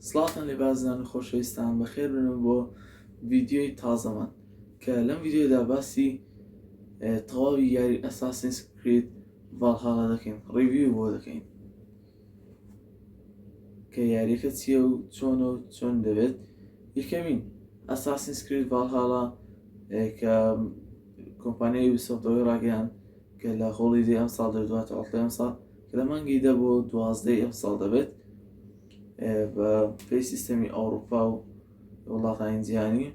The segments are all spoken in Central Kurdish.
سڵاتان لێ بازان و خۆشەویستان بەخێر بن بۆ ڤیددیۆی تازەمان کە لەم ڤیددیۆدا باسی تەواوی یاری ئەساسینس کرید ڤالهالا دەکەین، ڕیڤیو بۆ دەکەین کە یاریەکە چییە و چۆنە و چۆن دەبێت. یەکەمین ئەساسینس کرید ڤالهالا کە کۆمپانیای یوبیسۆفتەوەی ڕاگەیاند کە لە هۆڵیدەی ئەم ساڵ دەبێت ئەم ساڵ کە لە مانگی دە بۆ 12 ئەم ساڵ دەبێت بە پێی سیستەمی ئەوروپا و وڵاتانی جیهانی.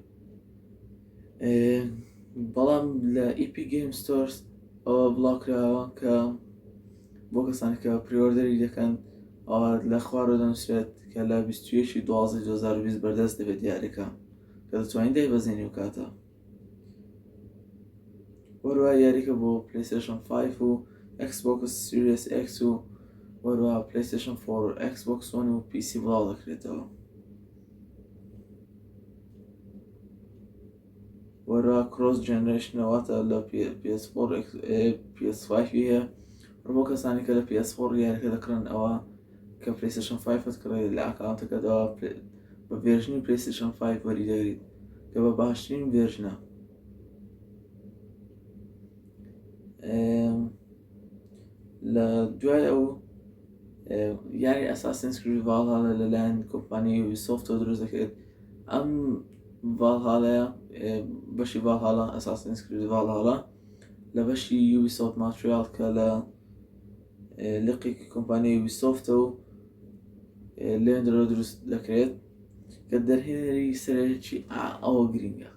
بەڵام لە ئیپی گەیم ستۆرس ئەوە بڵاوکراوە کە بۆ کەسانی کە پریۆردەری دەکەن لە خوارەوە دەنووسرێت کە لە 21/12/2020 بەردەست دەبێت یاریەکە کە دەتوانین دایبەزێنی و کاتە وەروە یاریکە بۆ پلەیستێشن 5 و ئەکسبۆکس سیریس X و وەروە پلەیستێشن 4 و ئەکسبۆکس وان و PC بڵاو دەکرێتەوە. وەروە کرۆس جێنەرێشنەوەتە لە PS4 PS5 هەیە بۆ کەسانی کە لە PS4 یاریەکە دەکڕن ئەوە کە پلەیستێشن 5 کڕێت لە ئەکاونتەکەتەوە بە ڤێرژنی پلەیستێشن 5 وەری دەگریت کە بە باشترین ڤێرژنە. لە دوای ئەو یاری ئەساسینس کرید ڤالهالا لەلایەن کۆمپانیای یوبیسۆفتەوە دروست دەکرێت. ئەم ڤالهالایە بەشی ڤالهالا ئەساسینس کرید ڤالهالا لە بەشی یوبیسۆفت ماتریال کە لە لقێکی کۆمپانیای یوبیسۆفتە و لێندرۆ دروست دەکرێت کە دەرهێنەری سەرەکی ئەوە گرینگە،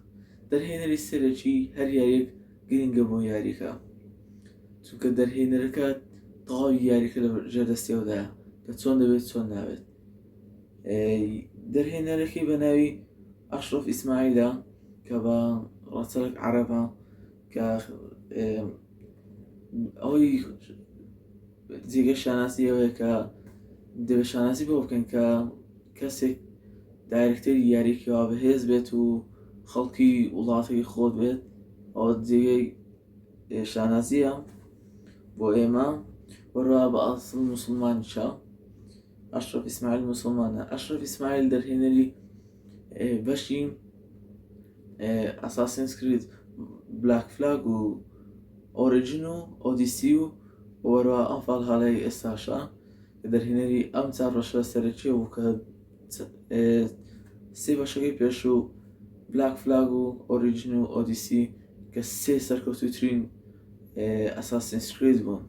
دەرهێنەری سەرەکی هەر یاریەک گرینگە بۆ یاریەکە چونکە دەرهێنەرەکە تەواوی یاریەکە لە ژێردەستیەوەدایە کە چۆن دەبێت چۆن ناوێت. دەرهێنەرەکەی بە ناوی ئەشرەف ئیسماعیلە کە بە ڕەچەرک عەرەبە کە ئەوەی جێگە شاناسی ئەوەیە کە دەبێت شاناسی بۆ بکەن کە کەسێک دایرکتەری یاریەکەوە بەهێز بێت و خەڵکی وڵاتی خۆت بێت ئەوە جێگەی شانازیە بۆ ئێمە. وەروە بە ئاسڵ موسڵمانیشە، ئەشرەف ئیسماعیل موسڵمانە. ئەشرەف ئیسماعیل دەرهێنەری بەشی ئەساسینس کرید بلاک فلاگ و ئۆریجین و ئۆدیسی و وەروە ئەم ڤالهالای ئێستاشە کە دەرهێنەری ئەم چار ڕەشە سەرەکیە بوو کە سێ بەشەکەی پێش و بلاک فلاگ و ئۆریجین و ئۆدیسی کە سێ سەرکەوتووترین ئەساسینس کرید بوون.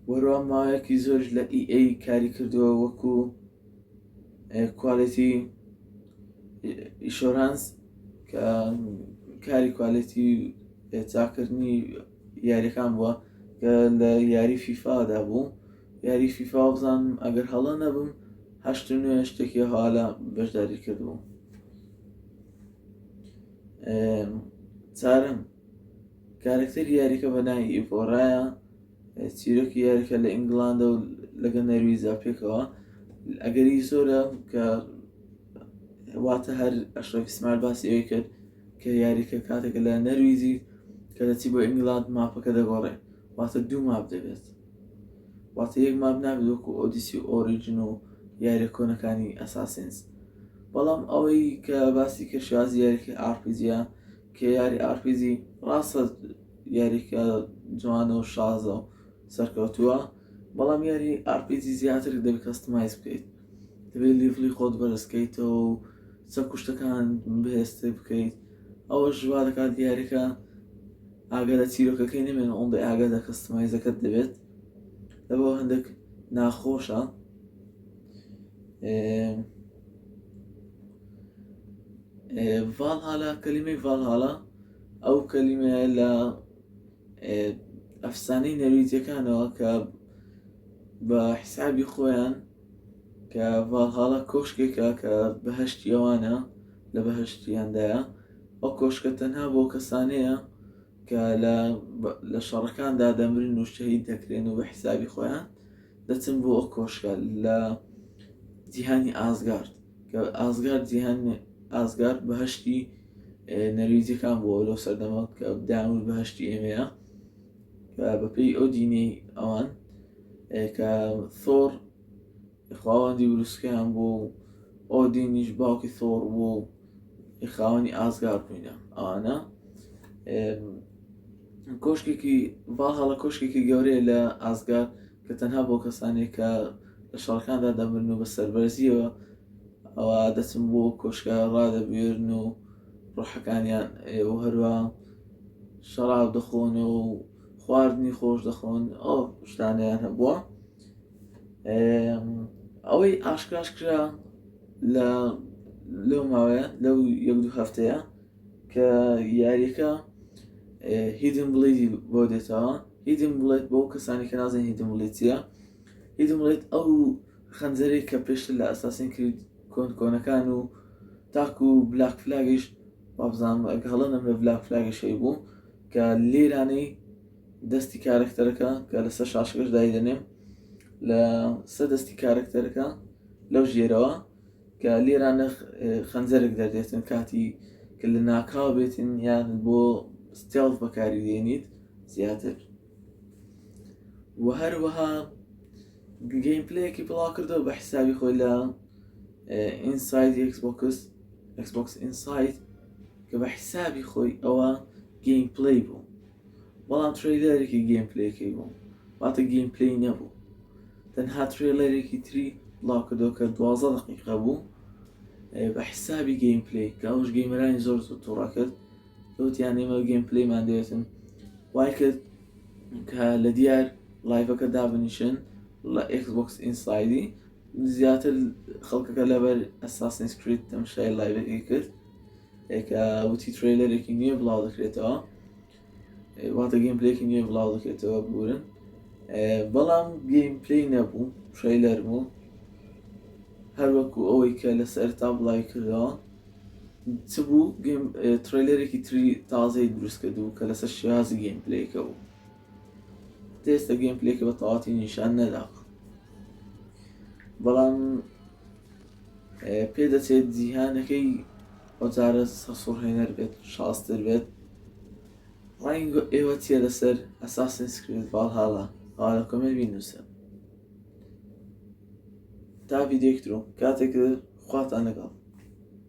وەروە ماوەیەکی زۆرش لە EA کاری کردووە وەکو کوالیتی ئیشۆرانس کە کاری کوالیتی چاکردنی یاریەکان بووە کە لە یاری فیفادا بوو. یاری فیفا بزانم ئەگەر هەڵە نەبم 8 شتێکی هەواڵە بەشداری کردبوو. چارم کارکتەری یاریەکە بە ناوی ئیڤۆرایە، چیرۆکی یاریەکە لە ئینگڵاندە و لەگەڵ نەرویزا پێکەوە. ئەگەری زۆرە کە واتە هەر ئەشرەف ئیسماعیل باسی ئەوەی کرد کە یاریەکە کاتێکە لە نەرویزی کە دەچی بۆ ئینگڵاند ماپەکە دەگۆڕێ واتە 2 ماپ دەبێت، واتە 1 ماپ نابێت وەکو ئۆدیسی و ئۆریجین و یاریە کۆنەکانی ئەساسینس. بەڵام ئەوەی کە باسی کە شازی یاریەکە ئارپیجیە کە یاری ئارپیجی ڕاستە یاریکە جوانە و شازە و سەرکەوتووە، بەڵام یاری ئارپیجی زیاتر دەبێت کەستمایز بکەیت، دەبێت لیڤلی خۆت بەرزکەیتەوە و چەند کوشتەکان بەهێزتر بکەیت. ئەوەش وا دەکات یاریەکە ئاگادە چیرۆکەکەی نەمێن ئەوەندەی ئاگادە کەستمایزەکەت دەبێت، لەبەوە هەندێک ناخۆشە. ڤالهالا، کەلیمەی ڤالهالا ئەو کەلیمەیە لە ئەفسانەی نەرویجیەکانەوە کە بە حیسابی خۆیان کە ڤالهالا کۆشکێکە کە بەهەشتی ئەوانە لە بەهەشتیاندایە. ئەو کۆشکە تەنها بۆ کەسانەیە کە لە شەڕەکاندا دەمرن و شەهید دەکرێن و بە حیسابی خۆیان دەچن بۆ ئەو کۆشکە لە جیهانی ئازگارد کە ئازگارد جیهانی ئازگارد بەهەشتی نەرویجیەکان بووە لەو سەردەمە کە دامور بەهەشتی ئێمەیە کە بەپێی ئەو دینەی ئەوان کە ثۆر خاوەندی بروسکیان بوو، ئۆدینیش باوکی تۆڕ بوو، خاوەنی ئازگار بووینە. ئەوانە کۆشکێکی ڤالهاڵا کۆشکێکی گەورەیە لە ئازگار کە تەنها بۆ کەسانێک کە لە شەڕەکاندا دەمرن و بە سەربەرزیەوە ئەوە دەچن بۆ کۆشکە ڕادەبوێرن و ڕۆحەکانیان و هەروە شەراب دەخۆن و خواردنی خۆش دەخۆن، ئەو شتانیان هەبووە. ئەوەی ئاشکراش کرا لەو ماوەیە لەو یەک دوو هەفتەیە کە یاریەکە هیدن بڵیدی بۆ دێتەوە. هیدن بڵێت بۆ کەسانی کە نازانین هیدن بڵید چییە، هیدن بڵێت ئەو خەنجەرێک کە پێشتر لە ئەساسین کرد کۆنەکان و تاکو و بلاک فلاگیش وابزانم ئەگەڵەنم لە بلاک فلاگیشەی بوو کە لێرانەی دەستی کارکتەرەکە کە لەسەر شاشەکەش دایدەنێم لە سەر دەستی کارکتەرەکە لەو ژێرەوە کە لێرانە خەنجەرێک دەردێتن کاتی کە لە ناکاو بێتن یان بۆ ستێڵ بەکاری دێنیت زیاتر. و هەروەها گەیمپلەیەکی بڵاو کردەوە بە حسابی خۆی لە ئینساید ئەکسبۆکس ئینساید کە بە حسابی خۆی ئەوە گەیمپلەی بوو، بەڵام ترێلەرێکی گەیمپلەیەکەی بوو، واتە گەیمپلەی نەبوو. تەنها ترێلەرێکی تری بڵاو کردەوە کە 12 دقیقە بوو بە حسابی گەیمپلەی کە ئەوش گەیمەرانی زۆر تووڕا کرد، وتیان ئێمە گەیمپلەیمان دەوێتن وای کرد کە لە دیار لایڤەکە دابنیشن لە ئەکسبۆکس ئینسایدی. زیاتر خەڵکەکە لەبەر ئەساسینز کرید تەماشای لایڤەکەی کرد کە وتی ترێلەرێکی نوێ بڵاو دەکرێتەوە، واتە گەیمپلەیەکی نوێ بڵاو دەکرێتەوە بورن، بەڵام گەیمپلەی نەبوو، ترێلەر بوو. هەروەکو ئەوەی کە لە سەرتا بڵاوی کردەوە چ بوو، ترێلەرێکی تری تازەی دروست کردبوو کە لەسەر شێوازی گەیمپلەیەکە بوو، تێستا گەیمپلەیەکە بە تەواوەتی نیشان نەدا، بەڵام پێدەچێت جیهانەکەی ئەوجارە سەسوڕهێنەر بێت، شاستر بێت. ڕەنگە ئێوە چیە لەسەر ئەساسینز کرید ڤالهاڵا ئەوا لە کۆمنت بینووسن. تا ڤیدیۆیەک تر کاتێک خواتان لەگەڵ.